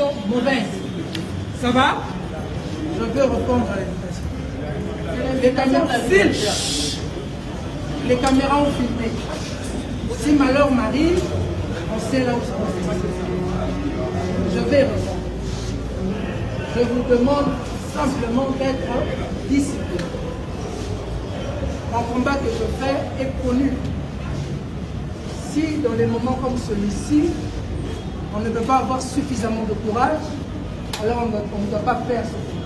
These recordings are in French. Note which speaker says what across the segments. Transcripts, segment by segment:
Speaker 1: l'éducation mauvaise. Ça va? Je veux répondre à l'éducation. Les caméras filment. Les caméras ont filmé. Si malheur m'arrive, on sait là où ça va se passer. Je vais répondre. Je vous demande simplement d'être discipliné. Mon combat que je fais est connu. Si dans des moments comme celui-ci, on ne peut pas avoir suffisamment de courage, alors on ne doit pas faire ce combat.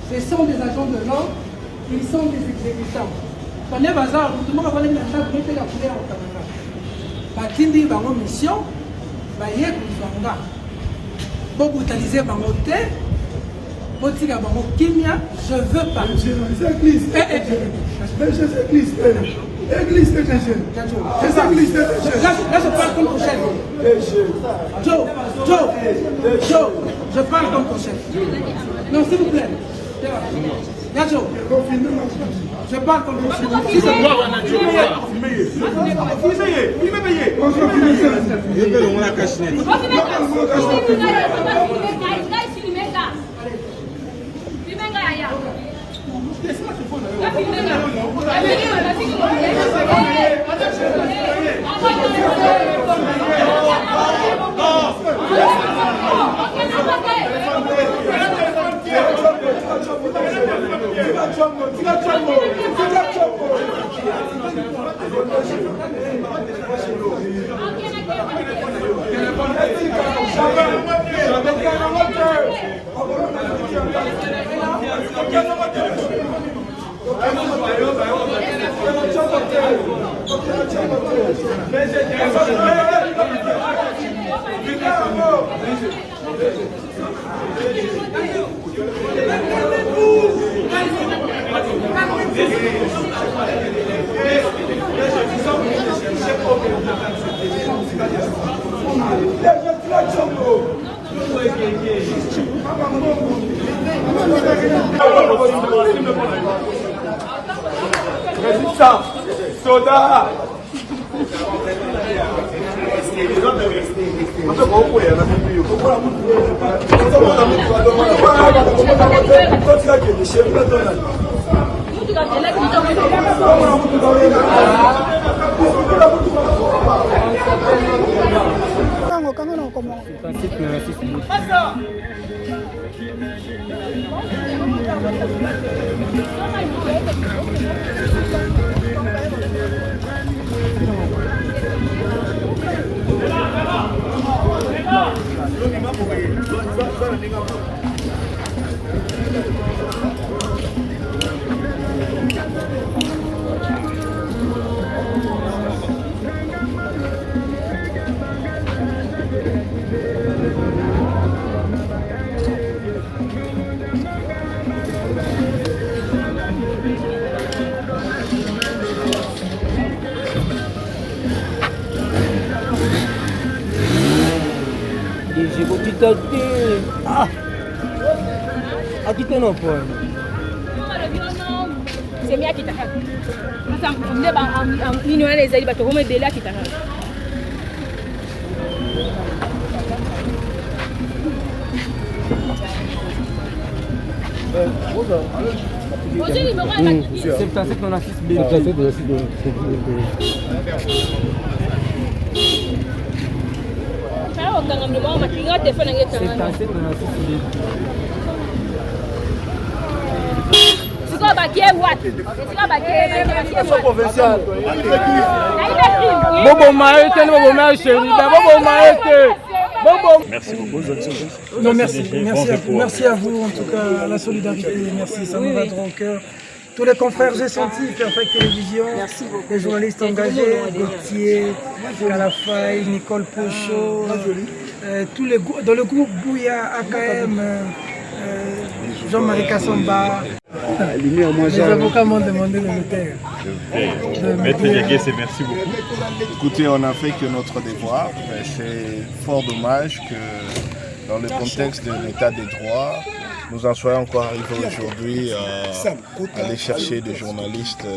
Speaker 1: Ce sont des agents de l'ordre, ils sont des exécutants. Prenez bazar, tout le monde va aller dans la salle de la couleur au Canada. Bakindi bango mission, baye kuzanga. Beaucoup utiliser bango te, botika bango kimia, je veux pas. Église, église de Jésus. Là, je parle comme ton chef. Joe, je parle comme ton chef. Non, s'il vous plaît. Joe, je parle comme ton chef.
Speaker 2: Résistance, soda.
Speaker 3: Ah, aqui tem não pô.
Speaker 4: C'est bien qui t'a fait. On est en ignorant les alibats, on met des là qui t'a fait.
Speaker 5: Merci beaucoup.
Speaker 1: Non, merci à vous, en tout cas, à la solidarité. Merci, ça nous va droit au cœur. Tous les confrères, j'ai senti, Perfect Télévision, les journalistes engagés, Gauthier, Calafay, Nicole Pochot, tous les, dans le groupe Bouya, AKM, Jean-Marie Kassamba. Les avocats m'ont demandé de me taire.
Speaker 5: Maître Yaguès, merci beaucoup.
Speaker 6: Écoutez, on n'a fait que notre devoir. C'est fort dommage que dans le contexte de l'état des droits, nous en soyons encore arrivés aujourd'hui à aller chercher des journalistes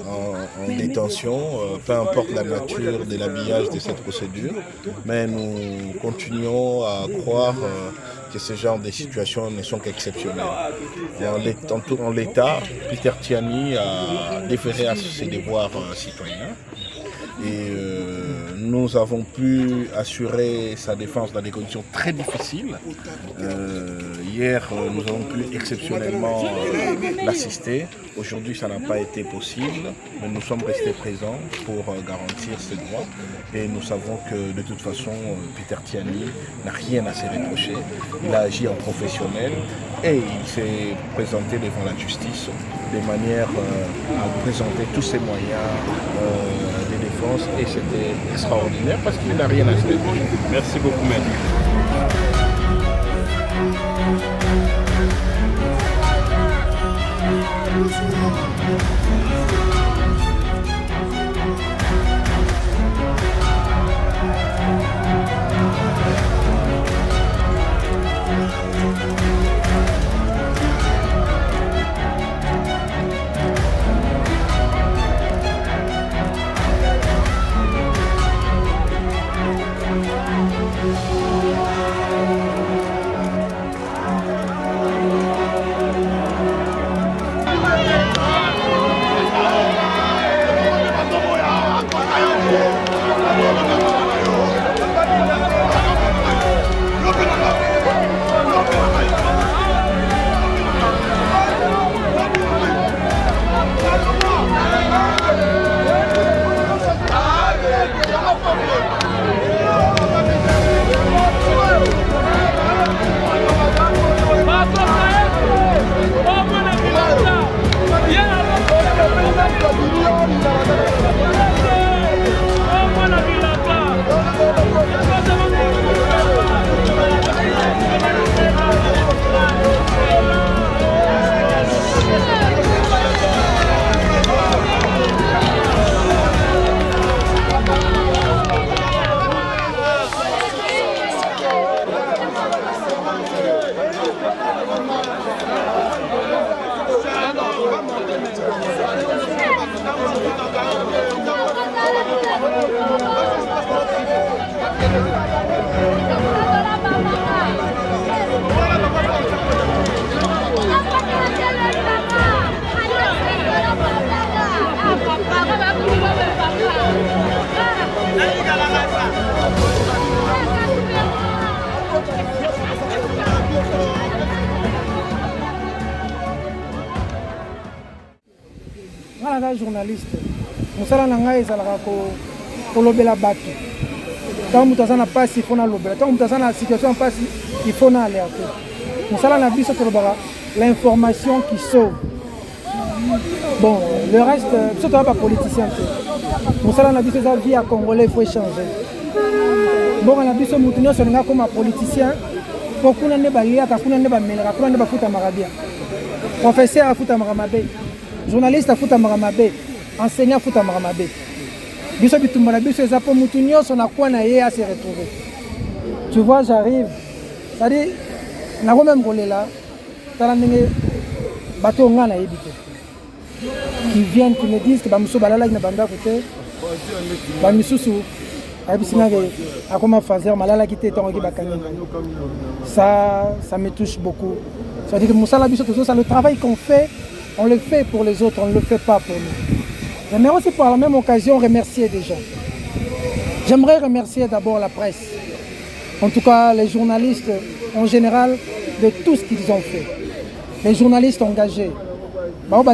Speaker 6: en détention, peu importe la nature de l'habillage de cette procédure, mais nous continuons à croire que ce genre de situations ne sont qu'exceptionnelles. En l'état, Peter Tiani a déféré à ses devoirs citoyens et nous avons pu assurer sa défense dans des conditions très difficiles. Hier, nous avons pu exceptionnellement l'assister. Aujourd'hui, ça n'a pas été possible, mais nous sommes restés présents pour garantir ses droits. Et nous savons que de toute façon, Peter Tiani n'a rien à se reprocher. Il a agi en professionnel et il s'est présenté devant la justice de manière à présenter tous ses moyens de défense. Et c'était extraordinaire parce qu'il n'a rien à se reprocher.
Speaker 5: Merci beaucoup, maître.
Speaker 3: Journaliste, musala na ngai ezalaka kolobela bato. Tant mutu aza na pasi il faut na lobela, tant mutu aza na situation en pasi il faut na alerter. Musala na biso tolobaka l'information qui sauve. Bon, le reste, biso toza ba politicien te. Musala na biso eza vie à Congolais, il faut échanger. Bon na biso mutu nyonso alinga koma politicien, po kuna nde baliaka, kuna nde bamelaka, kuna nde bafutamaka bien. Professeur afutamaka mabe. Journaliste a foutu mabe, enseignant foutu mabe. Biso bitumba na biso eza po mutu nyonso na kwa na ye à se retrouver. Tu vois, j'arrive. C'est-à-dire na ko même kolela tala ndenge bato nga na yebite. Qui viennent qui me disent que ba muso balala na banda côté. Ba misusu abisinga ke akoma fazer malala kité tongo ki bakani. Ça me touche beaucoup. C'est-à-dire que musala biso tout ça le travail qu'on fait. On le fait pour les autres, on ne le fait pas pour nous. J'aimerais aussi par la même occasion remercier des gens. J'aimerais remercier d'abord la presse. En tout cas, les journalistes en général de tout ce qu'ils ont fait. Les journalistes engagés. Ils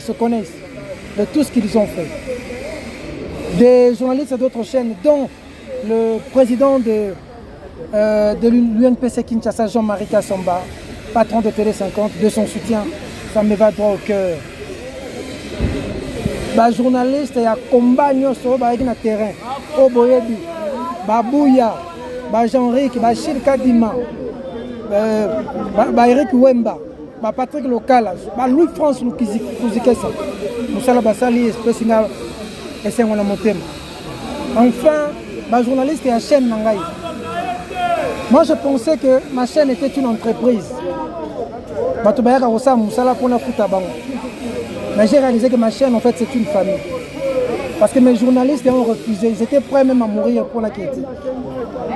Speaker 3: se connaissent de tout ce qu'ils ont fait. Des journalistes d'autres chaînes, dont le président de l'UNPC Kinshasa, Jean-Marie Kassamba, patron de Télé 50, de son soutien, ça me va droit au cœur. Les journalistes et combat sur le terrain, au Boyebi, Babouya, Jean-Ric, Chilka Dima, Eric Wemba, Patrick Local, Louis-France Kouzikessa, Moussala Bassali, espèce et c'est mon thème. Enfin, les journalistes et la chaîne Nangaï. Moi, je pensais que ma chaîne était une entreprise. Mais j'ai réalisé que ma chaîne, en fait, c'est une famille. Parce que mes journalistes ont refusé. Ils étaient prêts même à mourir pour la quitter.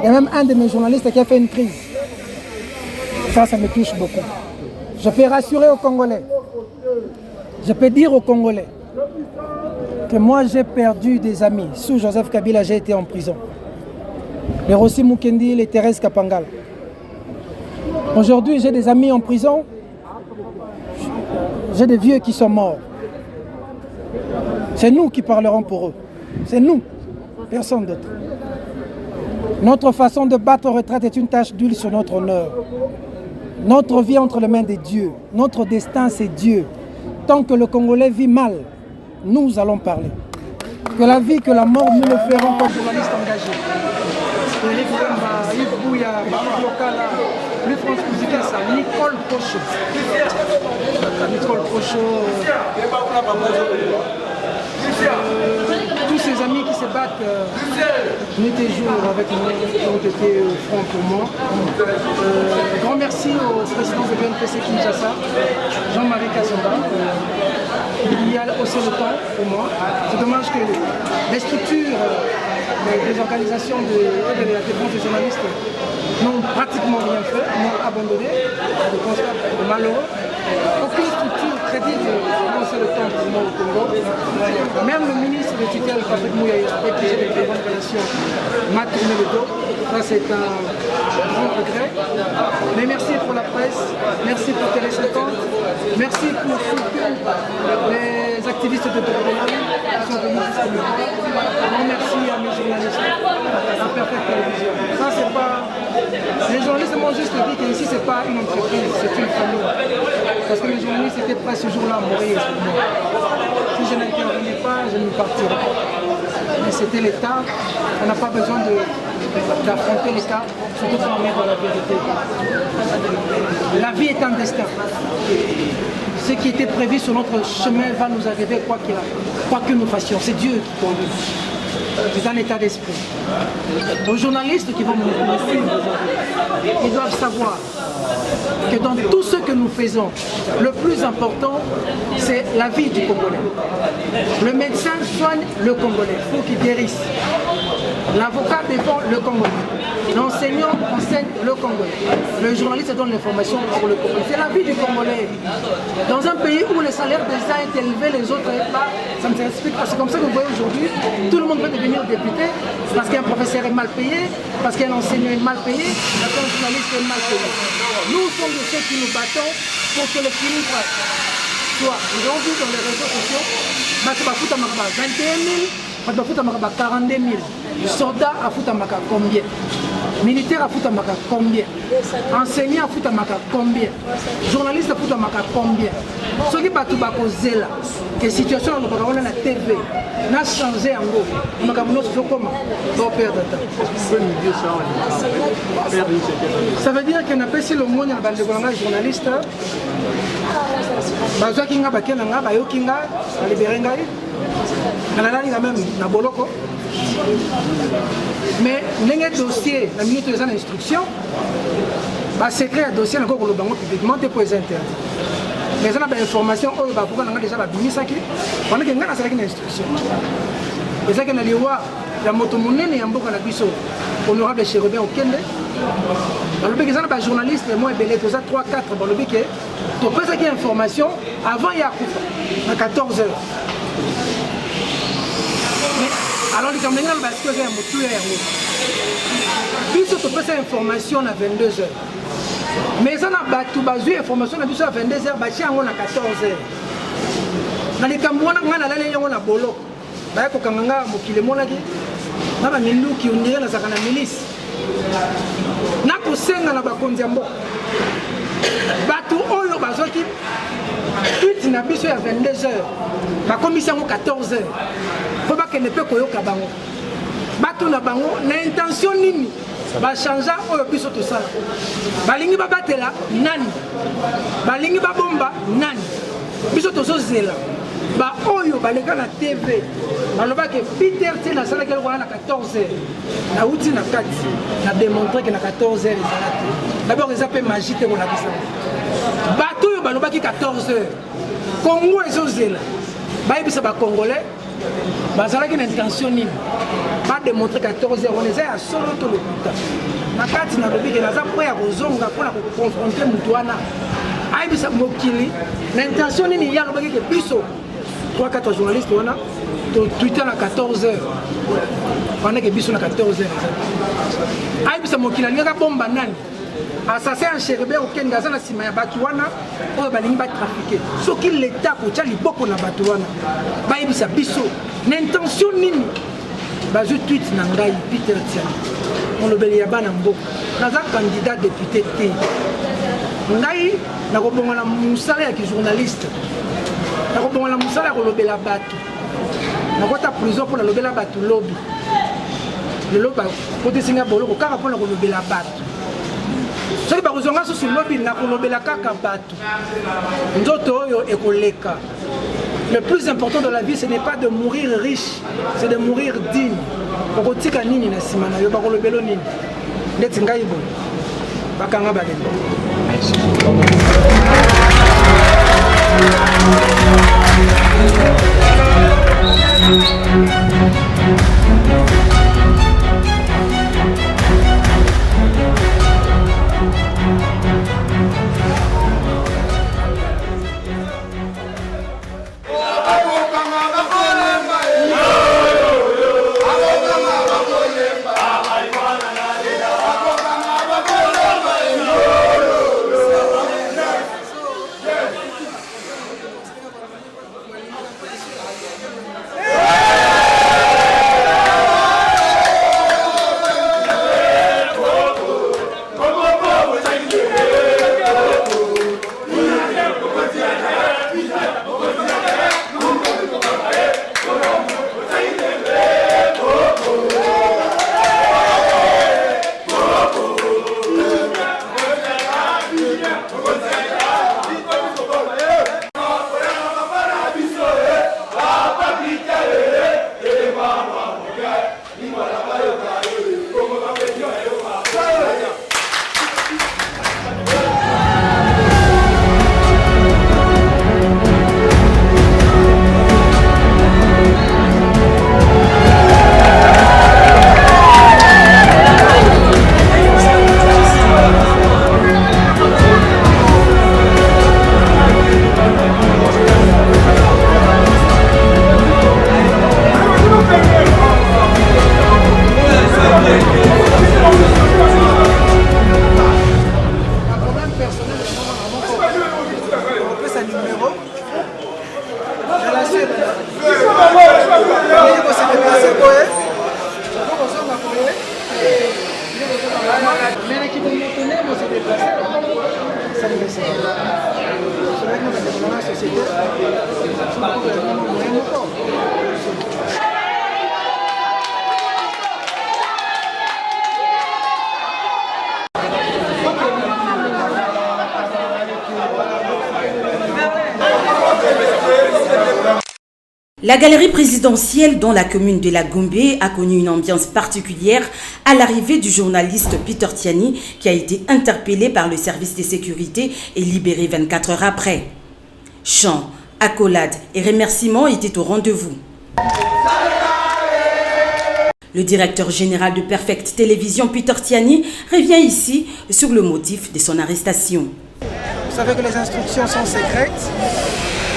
Speaker 3: Il y a même un de mes journalistes qui a fait une crise. Ça me touche beaucoup. Je peux rassurer aux Congolais. Je peux dire aux Congolais que moi, j'ai perdu des amis. Sous Joseph Kabila, j'ai été en prison. Les Rossi Mukendi, les Thérèse Kapangal. Aujourd'hui, j'ai des amis en prison. J'ai des vieux qui sont morts. C'est nous qui parlerons pour eux. C'est nous, personne d'autre. Notre façon de battre retraite est une tache d'huile sur notre honneur. Notre vie est entre les mains de Dieu. Notre destin, c'est Dieu. Tant que le Congolais vit mal, nous allons parler. Que la vie, que la mort, nous le ferons comme journalistes engagés. Eric Wemba, Yves Bouya, Bakou Lokala, Louis France Kouzikessa, Nicole Pocho. Nicole Pocho. Tous ces amis qui se battent nuit et jour avec moi, qui ont été au front pour moi. Grand merci au président de l'UNPC Kinshasa, Jean-Marie Kazomba. Il y a aussi le temps pour moi. C'est dommage que les structures des organisations de la défense des journalistes n'ont pratiquement rien fait, m'ont abandonné. Le constat est malheureux. Aucune structure crédible n'a lancé le temps pour moi au Congo. Même le ministre de tutelle, Patrick Mouya, avec qui j'ai des bonnes relations, m'a tourné le dos. Ça, c'est un grand regret. Mais merci pour la presse, merci pour Télé 50, merci pour soutenir les activistes de Télé qui sont venus jusqu'à nous. Merci à mes journalistes, à Perfect Télévision. Ça, c'est pas... Les journalistes m'ont juste dit qu'ici, c'est pas une entreprise, c'est une famille. Parce que les journalistes étaient prêts ce jour-là à mourir. Si je n'intervenais pas, je ne partirais pas. Mais c'était l'État. On n'a pas besoin d'affronter l'État, surtout quand on est dans la vérité. La vie est un destin. Ce qui était prévu sur notre chemin va nous arriver quoi que nous fassions. C'est Dieu qui conduit. C'est un état d'esprit. Aux journalistes qui vont nous suivre aujourd'hui, ils doivent savoir que dans tout ce que nous faisons, le plus important, c'est la vie du Congolais. Le médecin soigne le Congolais, il faut qu'il guérisse. L'avocat défend le Congolais. L'enseignant enseigne le Congolais. Le journaliste donne l'information pour le Congolais. C'est la vie du Congolais. Dans un pays où le salaire des uns est élevé, les autres n'est pas, ça me explique pas. C'est comme ça que vous voyez aujourd'hui, tout le monde veut devenir député parce qu'un professeur est mal payé, parce qu'un enseignant est mal payé, parce qu'un journaliste est mal payé. Nous sommes de ceux qui nous battons pour que l'équilibre soit. Nous avons vu dans les réseaux sociaux, 21 000, 42 000. Soldats à Foutamaka combien? Militaires à Foutamaka combien? Enseignants à Foutamaka combien? Journalistes à Foutamaka combien? Ce qui bat tout zela, que situation on a la TV, n'a changé en gros. On a comment? On perd de temps. Ça veut dire qu'on a passé le monde dans le journaliste. Bazwa kinga bakena nga bayo kinga libéré ngai. Nalalali quand même na boloko. Mais les dossiers, la minute des instructions, le secret à dossier encore le bango publiquement pour les interdits. Mais on a des informations, on a déjà la bimisaki, on a une instruction. Et ça qu'on a dit, la moto monnaie est en bas de la honorable chérubin au Kende. Dans le but, il y a des journalistes, moi, il y a 3-4 dans le but, tu peux faire des informations avant il y a 14 heures. Alors, les Camerounais, parce que j'ai un motu puis tu peux faire information à 22 heures. Mais ça n'a pas tout basé information à 22 heures, bâti à 14 heures. Dans les Camerounais, on a allé à Bolo. Bah, quand on a mokile monaki, na ba mindu ki unira na zakana milice. Na kosenga na ba kondiambo. Batu oyo bazoki tweet na biso ya 22 heures. Ba commission 14 heures. Faut pas que ne peut koyoka bango. Batu na bango na intention nini? Ba changer oyo biso to sala. Balingi ba batela nani? Balingi ba bomba nani? Biso to so zela. ba oyo baleka na TV balobaki Peter Tiani asalaki eloko wana na 14h nauti na kati na démontre que na 14h ezalaki d'abord eza mpe magie te kolakisa bato oyo balobaki 14h Congo ezozela bayebisa bacongolais bazalaki na intention nini badémontre 14h wana eza ya solo to lokuta na kati nalobi ke naza mpo ya kozonga mpona kokonfronte motu wana ayebisa mokili na intention nini ye alobaki ke biso 3-4 journalistes wana totwite na 14h pendant ke biso na 14h ayebisa mokili alingaka bomba nani assassin en chérubin okende aza na nsima ya bato wana oyo balingi batrafike soki leta kotya liboko na bato wana bayebisa biso na intention nini bazwi tweet na ngai Peter Tiani molobeli ya bana mboka naza candidat député te ngai nakobonga na mosala ya kijournaliste nakobonga na mosala ya kolobela bato nakota prison mpo nalobela bato lobi lelo bakotesinga boloko kaka mpo na kolobela bato soki bakozonga susu lobi nakolobela kaka bato nzoto oyo ekoleka. Le plus important de la vie, ce n'est pas de mourir riche, c'est de mourir digne. Okotika nini na sima na yo bakolobelo nini ndeti ngai bo bakanga balendo.
Speaker 7: La galerie présidentielle dans la commune de la Gombe a connu une ambiance particulière à l'arrivée du journaliste Peter Tiani qui a été interpellé par le service de sécurité et libéré 24 heures après. Chants, accolades et remerciements étaient au rendez-vous. Le directeur général de Perfect Télévision, Peter Tiani, revient ici sur le motif de son arrestation.
Speaker 3: Vous savez que les instructions sont secrètes.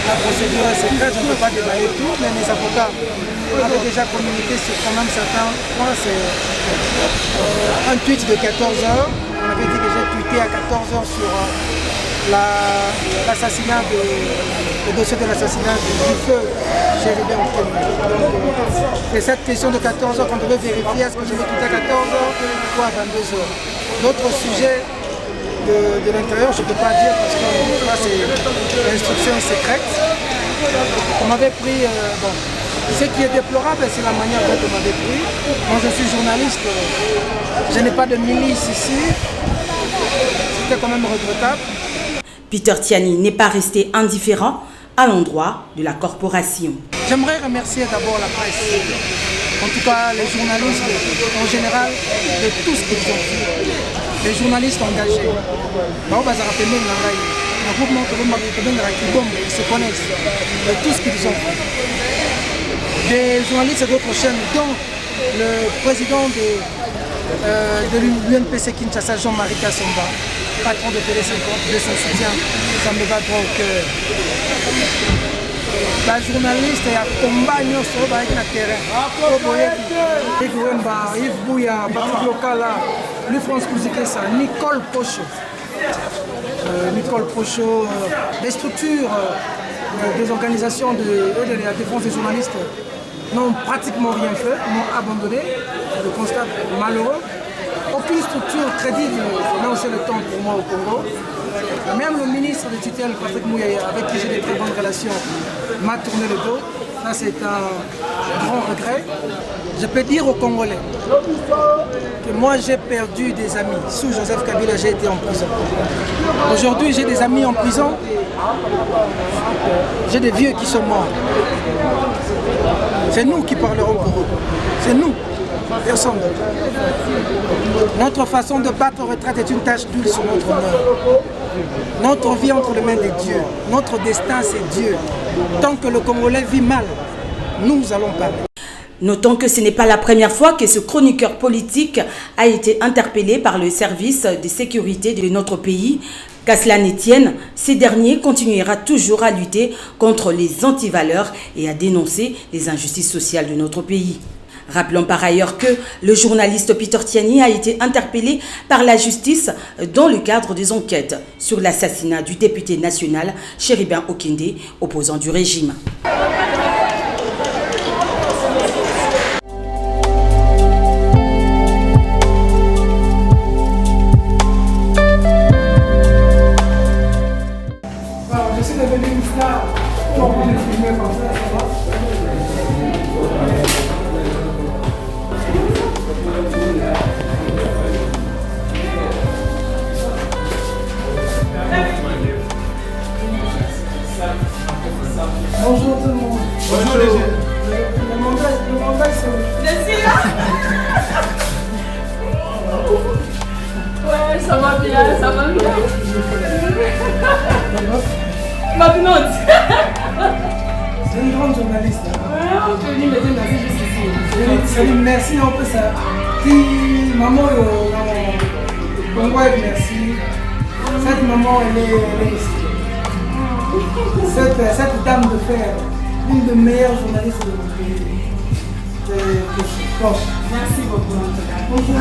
Speaker 3: La procédure est secrète, je ne peux pas déballer tout, mais mes avocats avaient déjà communiqué sur quand même certains points. C'est un tweet de 14 heures. On avait dit que j'ai tweeté à 14 heures sur l'assassinat, le dossier de l'assassinat du feu chez Ribé en premier. C'est cette question de 14 heures qu'on devait vérifier, est-ce que je vais tweeter à 14 heures ou à 22 heures. D'autres sujets de l'intérieur, je ne peux pas dire parce que là c'est l'instruction secrète. On m'avait pris, ce qui est déplorable, c'est la manière dont on m'avait pris. Moi je suis journaliste, je n'ai pas de milice ici, c'était quand même regrettable.
Speaker 7: Peter Tiani n'est pas resté indifférent. à l'endroit de la corporation.
Speaker 3: J'aimerais remercier d'abord la presse, en tout cas les journalistes en général, de tout ce qu'ils ont fait. Les journalistes engagés. Le groupement ils se connaissent, de tout ce qu'ils ont fait. Des journalistes d'autres chaînes, dont le président de l'UNPC Kinshasa, Jean-Marie Kassomba, patron de Télé 50, de son soutien, ça me va droit au cœur. La journaliste et combat sur le terrain. Yves Bouya, Patrick Lokala, Louis France Kouzikessa, Nicole Pocho. Nicole Pocho, des structures, des organisations de la défense des journalistes n'ont pratiquement rien fait, m'ont abandonné. Je constate malheureux. Aucune structure crédible n'a aussi le temps pour moi au Congo. Même le ministre de tutelle, Patrick Mouyaya, avec qui j'ai des très bonnes relations, m'a tourné le dos. Ça, c'est un grand regret. Je peux dire aux Congolais que moi, j'ai perdu des amis. Sous Joseph Kabila, j'ai été en prison. Aujourd'hui, j'ai des amis en prison. J'ai des vieux qui sont morts. C'est nous qui parlerons pour eux. C'est nous. Personne d'autre. Notre façon de battre retraite est une tâche d'huile sur notre honneur. Notre vie entre les mains de Dieu. Notre destin, c'est Dieu. Tant que le Congolais vit mal, nous allons parler.
Speaker 7: Notons que ce n'est pas la première fois que ce chroniqueur politique a été interpellé par le service de sécurité de notre pays. Qu'à cela ne tienne, ces derniers continuera toujours à lutter contre les antivaleurs et à dénoncer les injustices sociales de notre pays. Rappelons par ailleurs que le journaliste Peter Tiani a été interpellé par la justice dans le cadre des enquêtes sur l'assassinat du député national Chéribin Okende, opposant du régime.
Speaker 3: J'essaie de devenir une star. On va filmer comme ça, ça va. Bonjour tout le monde.
Speaker 2: Bonjour les jeunes.
Speaker 3: Le montage c'est...
Speaker 4: Je suis là. Ouais, ça va bien, ça va bien. Maintenant.
Speaker 3: C'est une grande journaliste.
Speaker 4: Ouais, on peut lui mettre merci juste ici.
Speaker 3: Salut, merci un peu ça. Maman, merci. Cette maman, elle est ici. Cette dame de fer, une des meilleures journalistes de mon pays. Que je suis proche.
Speaker 4: Merci beaucoup.
Speaker 3: Bonjour,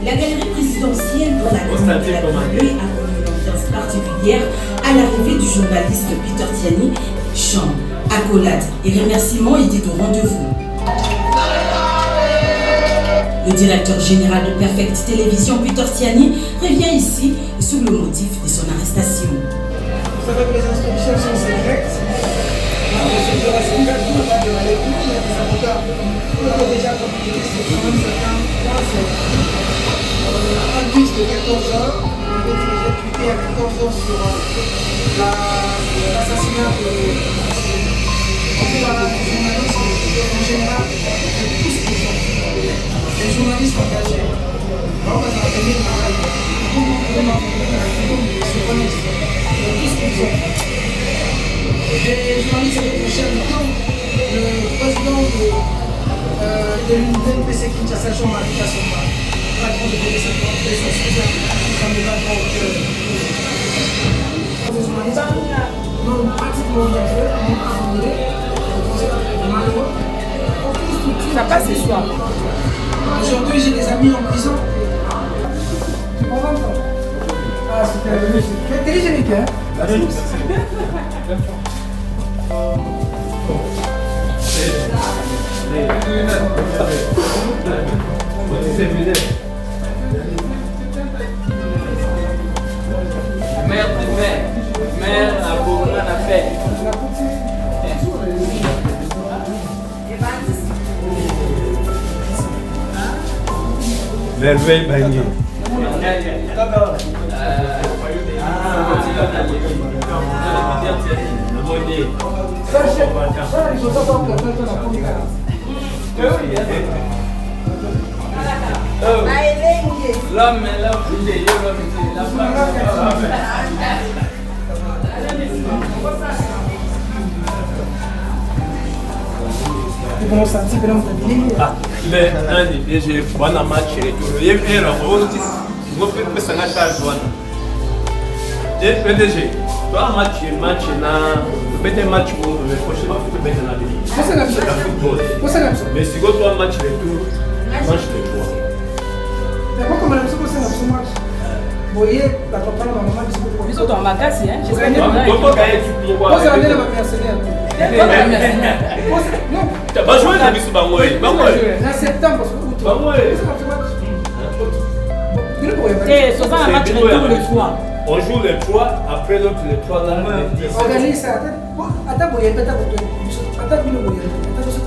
Speaker 7: La galerie présidentielle de la commune de la Gambé a connu une ambiance particulière à l'arrivée du journaliste Peter Tiani. Chants, accolades et remerciements étaient au rendez-vous. Le directeur général de Perfect Télévision, Peter Tiani, revient ici sur le motif de son arrestation.
Speaker 3: Vous savez que les instructions sont secrètes. Je reste engagé à l'écoute des avocats pour déjà communiquer sur quand même certains points. Un bus de 14 heures, j'ai tweeté à 14 heures sur l'assassinat de journalistes en général, de tout ce qu'ils ont fait. Les journalistes engagés. On va s'appeler le travail. Ils se connaissent de tout ce qu'ils ont fait. Les journalistes de chaîne, dont le président de l'UNPC Kinshasa, Jean-Marie Kassomba, patron de Télé 50, de son soutien, ça me va droit au cœur. Les journalistes n'ont pratiquement rien fait, m'ont abandonné, malheureux.
Speaker 4: Ça passe ce soir.
Speaker 3: Aujourd'hui, j'ai des amis en prison. Tu comprends ça? Ah, c'était télégénique, hein?
Speaker 8: Mère, à vous, on a fait.
Speaker 2: Merveille Bagné.
Speaker 8: L'homme, la
Speaker 2: Mais j'ai un match il y a eu un charge PDG, toi un match match pour le prochain football. Mais si tu as un match retour, match de toi.
Speaker 4: Biso to makasi hein.
Speaker 2: Tu vas jouer dans biso bangoy.
Speaker 1: En septembre
Speaker 4: Eh, ça va un match retour le soir.
Speaker 2: On joue les 3, après l'autre les 3 là.
Speaker 1: organise ça. Attends, boye peta pour toi. Attends, bilo boye.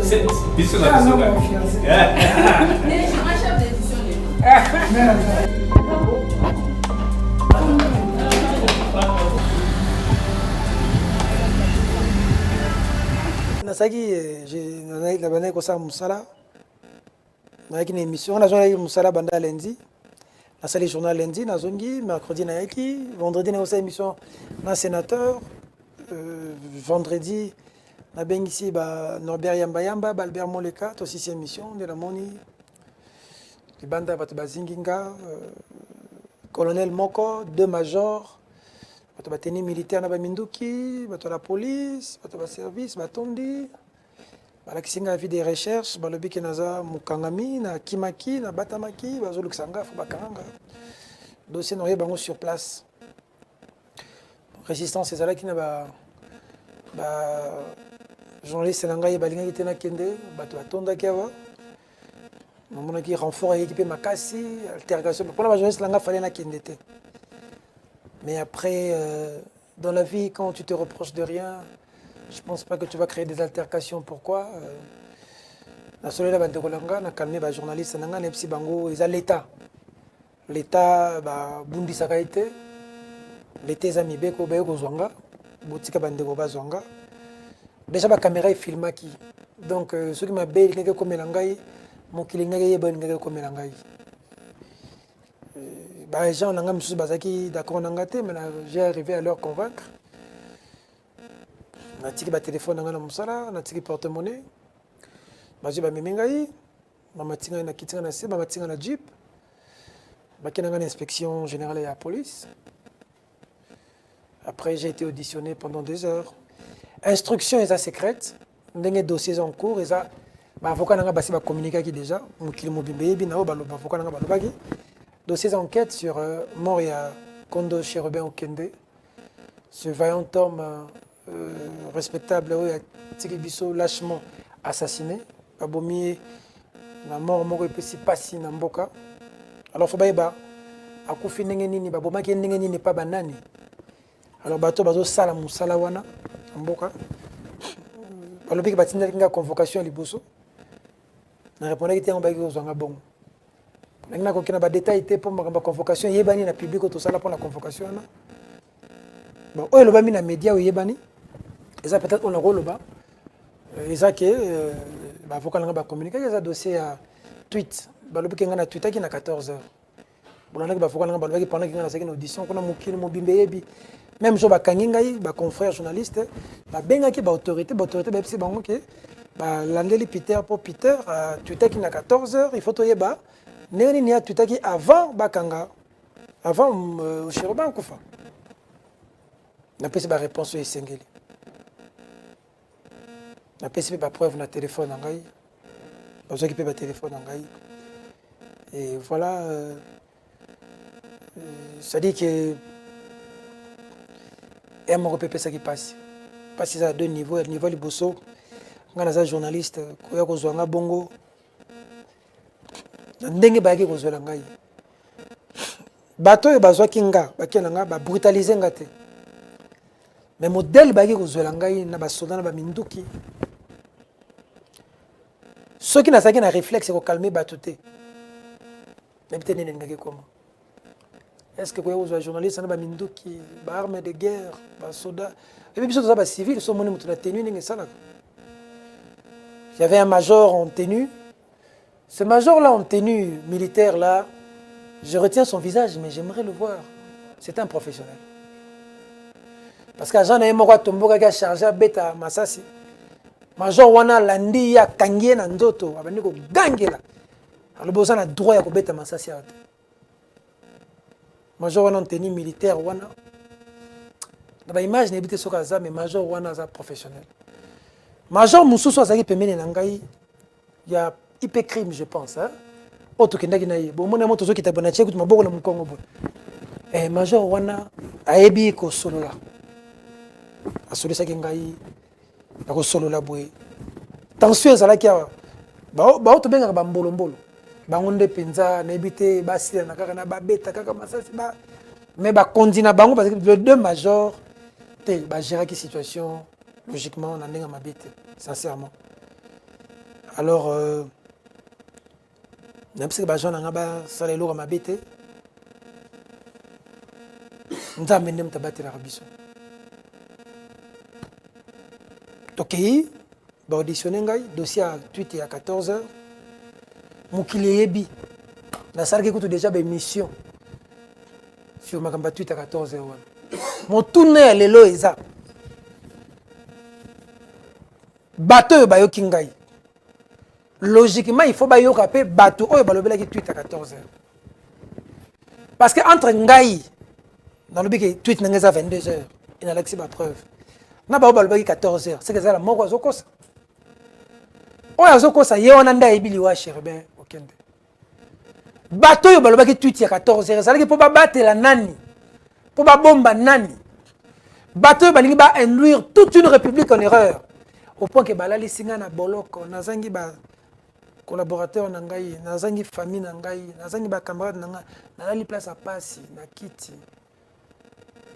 Speaker 2: C'est biso
Speaker 1: Ah
Speaker 2: na
Speaker 1: non,
Speaker 2: biso.
Speaker 1: mon fiancé.
Speaker 4: Mais je suis un chef d'édition.
Speaker 1: Merde.
Speaker 3: Nasaki na bana ko sa musala. Na ki na émission na journée musala banda lundi. Na sali journal lundi na zongi, mercredi na yaki, vendredi na osa émission na sénateur. Vendredi na bengisi ba Norbert Yamba Albert Moleka to 6e émission de la moni. Le banda ba bazinginga colonel Moko, 2 majors. Bato bateni militaire na baminduki, bato la police, bato ba service, batondi. Balakisinga vie des recherches, balobi ke naza mukangami na kimaki na batamaki, bazolukisa nga fo bakanga. Dossier noyé bango sur place. Résistance ezalaki na ba journaliste na ngai balingaki te na kende, bato batondaki awa. Namonaki renfort ayeki mpe makasi, altercation. Pour la journaliste na nga fallait na kende te. Mais après, dans la vie, quand tu te reproches de rien, je ne pense pas que tu vas créer des altercations. Pourquoi la seule chose que je calmé les journalistes, c'est l'État. L'État, Bundi Sakaite, l'État est ami Beko Beko Zwanga, Boutika Bandego Bazwanga. Déjà, la caméra est filmée. Donc, ceux qui m'appellent, ils sont comme Langai, mon kilinga est bon, ils sont comme Langai. Les gens sont d'accord, mais j'ai arrivé à leur convaincre. Je suis téléphone, je suis porte-monnaie. Je suis en jeep. Je suis en inspection générale de la police. Après, j'ai été auditionné pendant 2 heures. Instruction est secrète. Les dossiers en cours. Les avocats ont communiqué déjà. Dossiers d'enquête sur Moria Kondo Chérubin Okende, ce vaillant homme respectable qui a lâchement assassiné, abomié la mort moko epesi pasi na mboka. Alors faut bayeba akufi ndenge nini babomaki ndenge nini pa banani. Alors bato bazo sala musala wana mboka. Balobi ke batinda kinga convocation liboso. Na répondaki te ngobaki kozwanga bongo. Il y a des détails pour la convocation. Il y a des public pour la convocation. Bon, il y a des médias qui sont peut-être on a rôle. Il y a des avocats qui communiquent. Il y a des dossiers à tweet. Il y a des tweets qui sont à 14 heures. Il y a des avocats qui pendant une audition. Même si les confrères journalistes, il y a des autorités qui sont Landeli Peter pour Peter, Twitter qui est à 14 heures. Il faut que Néani a tout à avant Bakanga, avant Chérubin Koufa. On a pas de réponse au Sengeli. On a pas de preuve dans le téléphone. On a occupé le téléphone. Et voilà. Ça dit que. Et mon repépé ça qui passe. Parce qu'il y a 2 niveaux. Le niveau du bosso. nga naza journaliste koya kozwa nga bongo na ndenge bayaki kozwela ngai bato oyo bazwaki nga bakela nga babrutalize nga te mais modèle bayaki kozwela ngai na basoda na baminduki soki nazalaki na réflexe kokalme bato te nayebi te nini ningaki koma est-ce que koya kozwa journaliste na baminduki baarme de guerre basoda epi biso toza bacivile so omoni moto na tenue ndenge esalaka. Il y avait un major en tenue. Ce major-là en tenue militaire, là, je retiens son visage, mais j'aimerais le voir. C'est un professionnel. Parce que j'en ai un tomboka qui a chargé à Beta Masasi. Major Wana Landi ya Kangie Nandoto, Abaniko Gangela. Alors, le besoin a droit à Beta Masasi. Major Wana en tenue militaire, Wana. Dans l'image, n'est pas ce mais Major Wana est professionnel. Major Moussou Azaki Pemene Nangai, il y a IP crime, je pense. Autre que Naginaï, bon, mon amour, tout ce qui t'a bonné, tu m'as beaucoup de Congo. Et Major Wana a ébi ko solo là. A solo ça Kingai, a ko solo là boué. Tension ça là qui a. Ba auto benga ba mbolo. Ba ngonde penza na ebité ba sila na kaka na ba beta kaka masasi ba. Mais ba kondina bango parce que les deux majors te ba gérer qui situation. Logiquement, on a ma bête, sincèrement. Alors, même si les gens n'ont pas salé l'eau à ma bête, nous avons amené à battre la rabison. Ok, bah auditionné dossier à 8 et à 14h. Moukili Ebi, la salle qui écoute déjà des missions sur ma campagne 8 à 14h. Mon tourné à l'élo et ça. Bateau bayo kingai. Logiquement, il faut bayo rapper bateau oyo balobela ki tweet à 14h. Parce que entre ngai dans le bic tweet n'engeza 22h, il n'a l'accès à preuve. Na bayo balobela ki 14h, c'est que ça la moko azokosa. Oyo azokosa ye wana nda ebili wa cherbe okende. Bateau oyo balobela ki tweet à 14h, ça veut dire pour ba batela nani. Pour ba bomba nani. Bateau oyo balingi ba induire toute une république en erreur. Au point que balali singa na boloko nazangi ba collaborateur na ngai nazangi famille na ngai nazangi ba camarade na ngai nalali place à pasi na kiti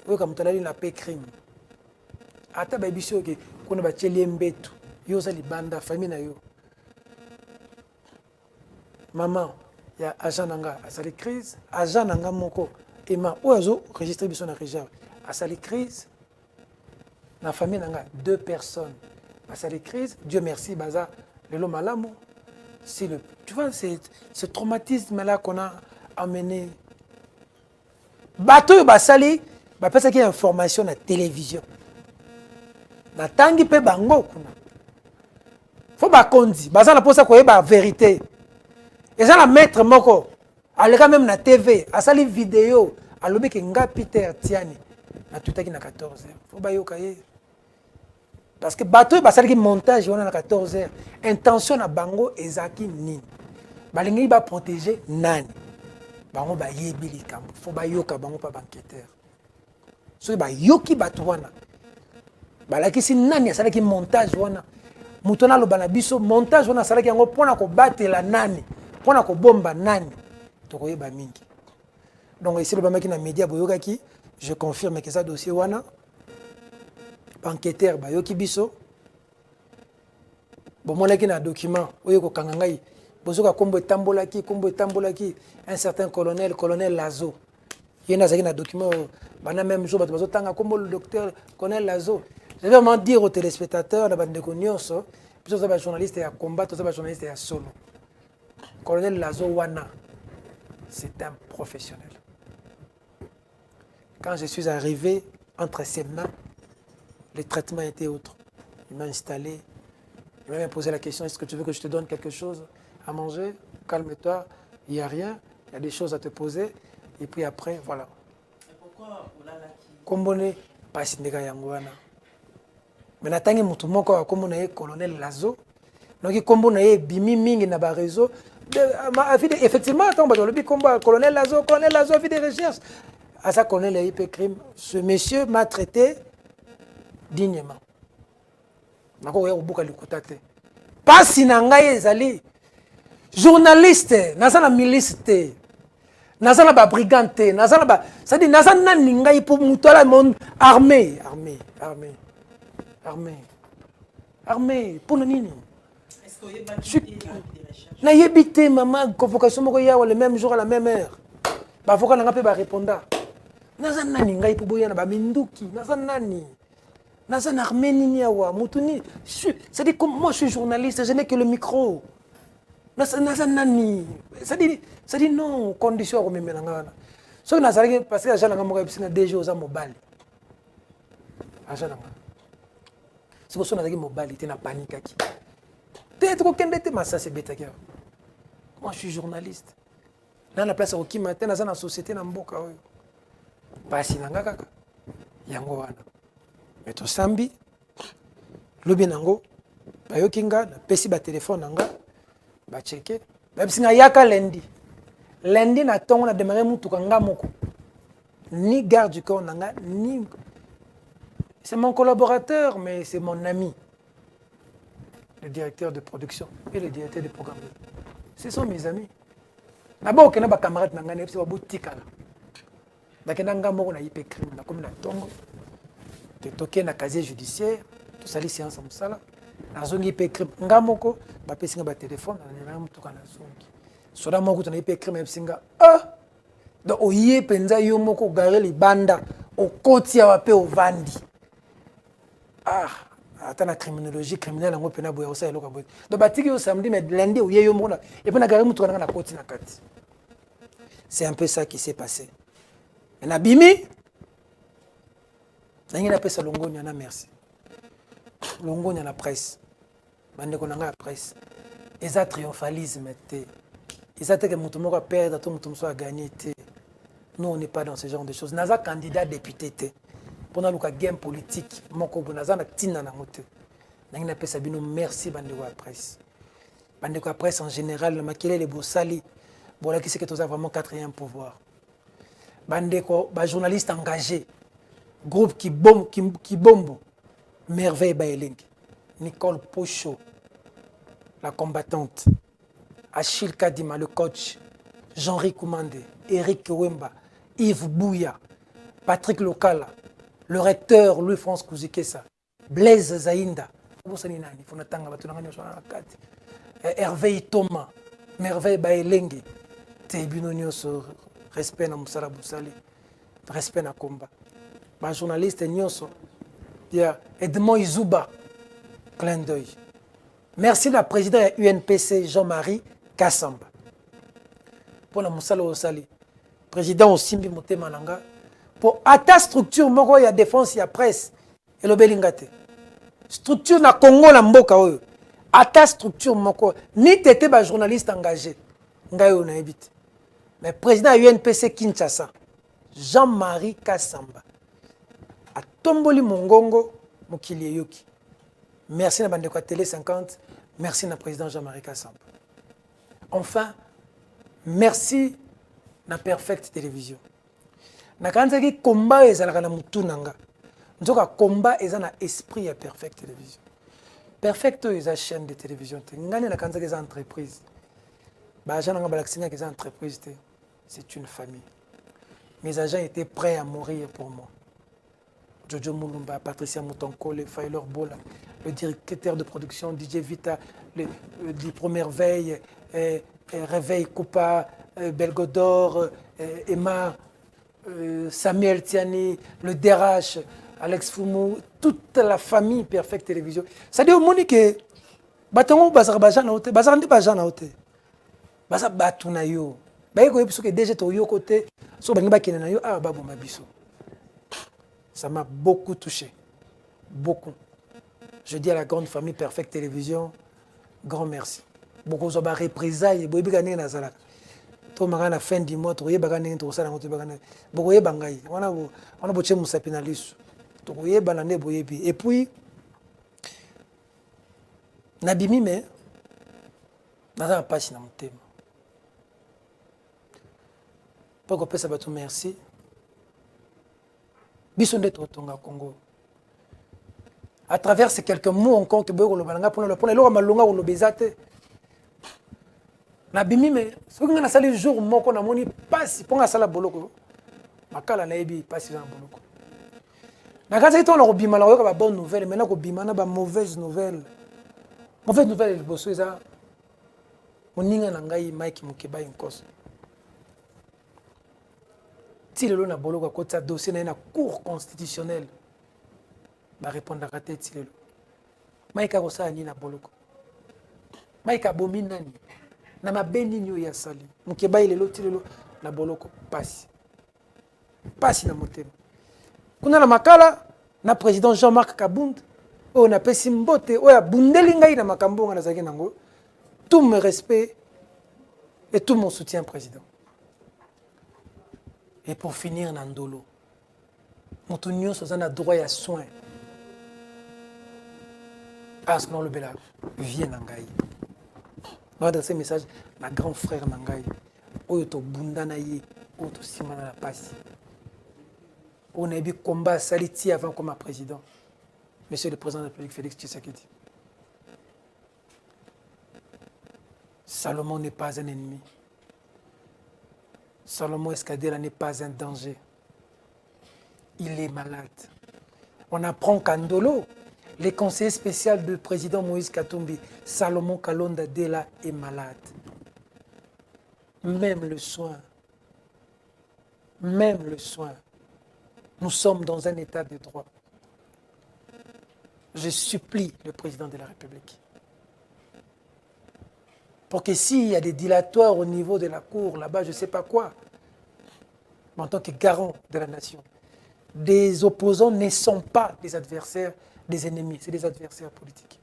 Speaker 3: oyo ka mutalali na pe crime ata ba biso ke kuna ba cheli mbetu yo za libanda famille na yo maman ya agent nanga asali crise agent nanga moko ema oyo zo registre biso na réserve asali crise na famille nanga 2 personnes. C'est les crises, Dieu merci, Baza, le lot malamo. C'est le, tu vois, c'est ce traumatisme-là qu'on a amené. Bateau basali, bah parce qu'il y a information à la télévision. Na tangi pe bango kuna. Faut ba kondi, Baza na posa koye ba vérité. Et ça la maître moko, aleka même na TV, asali vidéo, alobi ke nga Peter Tiani, na tutaki na 14h. Faut ba yokaye. Parce que bateau basali ki montage on a 14h. Intention na bango ezaki nini. Balingi ba protéger nani. Bango ba yebili kambo. Faut ba yoka bango pa banqueteur. So ba yoki bato wana. Balaki si nani asali ki montage wana. Mutona lo bana biso montage wana asali ki yango pona ko batela nani. Pona ko bomba nani. To yeba mingi. Donc ici le bamaki na média boyoka ki je confirme que ça dossier wana enquêteur bayoki biso bomonaki na document oyo ko kangangai bozoka kombo etambolaki un certain colonel Lazo yena zaki na document bana même jour bato bazotanga kombo le docteur colonel Lazo. Je vais vraiment dire aux téléspectateurs na bande konyoso biso za ba journaliste ya combat za ba journaliste ya solo colonel Lazo wana c'est un professionnel. Quand je suis arrivé entre ses mains, le traitement était autre. Il m'a installé, il m'a même posé la question, est-ce que tu veux que je te donne quelque chose à manger? Calme-toi, il n'y a rien, il y a des choses à te poser. Et puis après, voilà. Pourquoi Kombone, pas Sindega Yangwana. Mais natangi mutu moko wa kombo na ye colonel Lazo. Donc kombo na ye bimi mingi na ba réseau. Effectivement, attends, le combo colonel Lazo a fait des recherches. À ça colonel IP crime, ce monsieur m'a traité dignement. nakoya kobuka likota te pasi na ngai ezali journaliste naza na milice te naza na babrigand te naza na c'est-à-dire naza nani ngai po moto ala armée mpona nini nayebi te mama convocation moko yawa le même jour à la même heure bavoka nanga mpe barépondant naza nani ngai po boya na baminduki naza nani naza na armée nini yawa moto nini c'est-à-dire comme moi je suis journaliste je n'ai que le micro naza nani c'est-à-dire non condition ya komemela nga wana soki nazalaki parce que agent nanga moko yebisina DG oza mobali agent nanga siko so nazalaki mobali te na panikaki te tokokende te masasi ebetaki awa moi je suis journaliste na na place okima te naza na société na mboka oyo pasi na nga kaka yango wana me tosambi lobi nango bayoki nga napesi batelefone na nga bacheke bayebisi nga yaka lundi na ntongo na demare mutuka nga moko ni garde du corps na nga ni c'est mon collaborateur mais c'est mon ami le directeur de production et le directeur de programme ce sont mes amis nabo okena bacamarade na nga nebisi babotikala bakenda nga moko na yipe crime nakomi na ntongo toke na casier judiciaire tosali séance ya mosala nazongi yipe crime nga moko bapesi nga batelefone na mutuka nazongi soda moko tona yipe crime yebisi nga donc oye mpenza yo moko ogare libanda okoti awa mpe ovandi ata na criminologie criminelle yango mpena boya osala eloko boye donc batiki yo samedi mais lundi oye yo moko epe na gare mutuka nanga na koti na kati c'est un peu ça qui s'est passé mais nabimi nangi napesa longonia na merci longonia na presse bandeko nanga ya presse eza triomphalisme te eza te ke moto moko aperdre to moto mosusu agagné te nous on n'est pas dans ce genre de choses naza candidat député te mpona luka game politique moko bo naza na ntina nango te nangi napesa bino merci bandeko ya presse bandeko ya presse en général na makelele bosali bolakisi ke toza vraiment quatrième pouvoir bandeko bajournaliste engagé groupe Kibombo Merveille Baelengi Nicole Pocho la combattante Achille Kadima le coach Jean-Ri Koumande Eric Wemba Yves Bouya Patrick Lokala le recteur Louis-France Kouzikessa Blaise Zainda Hervé Thomas Merveille Baelengi Tebino Nyoso respect na musala busali respect na combat ba journaliste Nyoso ya Edmond Izuba clin d'œil merci la président ya UNPC Jean-Marie Kassamba pour la musala osali président osimbi motema nanga pour ata structure moko ya défense ya presse elobelinga te structure na Congo na mboka oyo ata structure moko ni tete ba journaliste engagé ngai on a évité mais président ya UNPC Kinshasa Jean-Marie Kassamba a tomboli mongongo mokili yoki merci na bandeko télé 50 merci na président Jean-Marie Kassamba enfin merci na Perfect Télévision na kanzaki combat ezalaka na mutu nanga nzoka combat eza na esprit ya Perfect Télévision Perfect eza chaîne de télévision te ngani na kanzaki eza entreprise ba agent nanga balaksinga eza entreprise te c'est une famille mes agents étaient prêts à mourir pour moi Jojo Mulumba, Patricia Moutonkole, Failer Bola, le directeur de production DJ Vita, le Première Veille, Réveil Coupa, Belgodor, Emma, Samuel Tiani, le DRH, Alex Foumou, toute la famille Perfect Télévision. C'est-à-dire, Monique, Batango Bazar Bajan Aote, Bazar Ndi Bajan Aote, Bazar Batunayo, Bayeko Yepsuke déjà Toyo côté, so Bangiba Kenayo, ah Babou Mabiso. Ça m'a beaucoup touché. Beaucoup. Je dis à la grande famille Perfect Télévision, grand merci. Beaucoup de représailles, beaucoup de gagner dans la tout à la fin du mois, tout le monde tout ça, beaucoup de bangaï. On a beaucoup de moussapinalis. Tout le monde et puis, Nabimi mais, n'a pas si dans mon thème. Pourquoi pas ça va tout merci. Biso nde totonga Congo à travers ces quelques mots encore que boyo lobanga pour le loro malonga ou lobezate na bimi mais ce que na sali jour moko na moni passe pour nga sala boloko makala na yebi passe na boloko na kaza ito na ko bima la ko ba bonne nouvelle mais na ko bima na ba mauvaise nouvelle le bosso eza moninga na ngai Mike Mukeba Inkoso ti lelo na boloko ko tsa dossier na cour constitutionnelle ba répondre à tête ti lelo Mike ko sa ni na boloko Mike abomi nani na mabeni nyo ya sali Mukeba lelo ti lelo na boloko pasi na motema kuna na makala na président Jean-Marc Kabund on a pesi mbote oya bundeli ngai na makambo na zaki nango tout mon respect et tout mon soutien président. Et pour finir Nandolo moto nyonso za na droit ya soin parce que non le bela vient na ngai on a ce message na grand frère na ngai oyo to bunda na ye oyo to simana na pasi on a eu combat saliti avant comme président. Monsieur le Président de la République, Félix Tshisekedi. Salomon n'est pas un ennemi. Salomon Escadela n'est pas un danger. Il est malade. On apprend qu'Andolo, le conseiller spécial du président Moïse Katumbi, Salomon Kalonda Dela est malade. Même le soin, nous sommes dans un état de droit. Je supplie le président de la République pour que s'il y a des dilatoires au niveau de la cour, là-bas, je ne sais pas quoi, mais en tant que garant de la nation, des opposants ne sont pas des adversaires, des ennemis, c'est des adversaires politiques.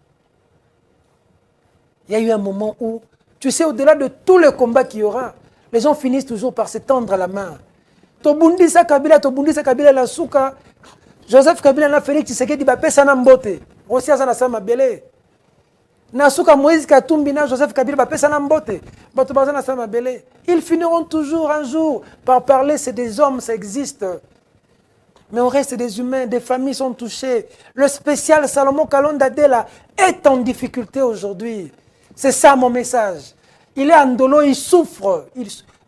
Speaker 3: Il y a eu un moment où, tu sais, au-delà de tous les combats qu'il y aura, les gens finissent toujours par se tendre la main. Tobundisa Kabila, la souka, Joseph Kabila na Félix Tshisekedi ba pesa na mbote. Aussi azana sama belé. Na suka Moïse Katumbi na Joseph Kabila ba pesa na mbote. Bato bazana sama belé. Ils finiront toujours un jour par parler, c'est des hommes, ça existe. Mais on reste des humains, des familles sont touchées. Le spécial Salomon Kalonda Dela est en difficulté aujourd'hui. C'est ça mon message. Il est en dolo, il souffre.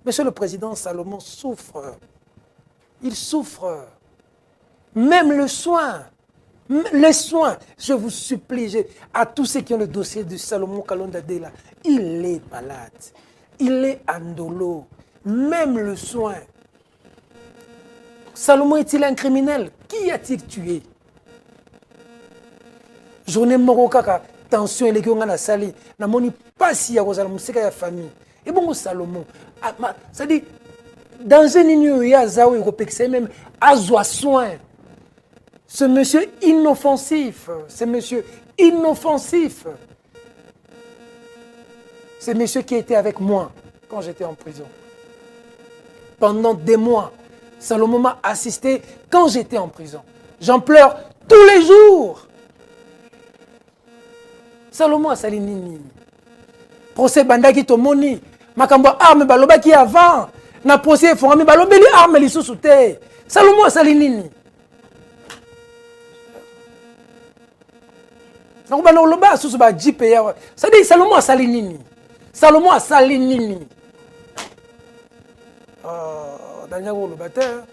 Speaker 3: Monsieur le Président Salomon souffre. Il souffre. Même le soin, les soins, je vous supplie, à tous ceux qui ont le dossier de Salomon Kalonda Dela, il est malade, il est andolo, même le soin. Salomon est-il un criminel? Qui a-t-il tué? Journée Morokaka, tension, il est qu'on a sali, n'a moni pas si y a la famille. Et bon, Salomon, ça dit, dans un union, il y a Zao et même Azoa soin. Ce monsieur inoffensif, c'est monsieur qui était avec moi quand j'étais en prison. Pendant des mois, Salomon m'a assisté quand j'étais en prison. J'en pleure tous les jours. Salomon a sali nini. Procès bandaki tomoni, makambo arme baloba qui avant, na procès fongami balobeli arme lisusu te. Salomon a sali nini. Donc, ça dit Salomon a sali nini. Salomon a sali nini. Daniel Olobater.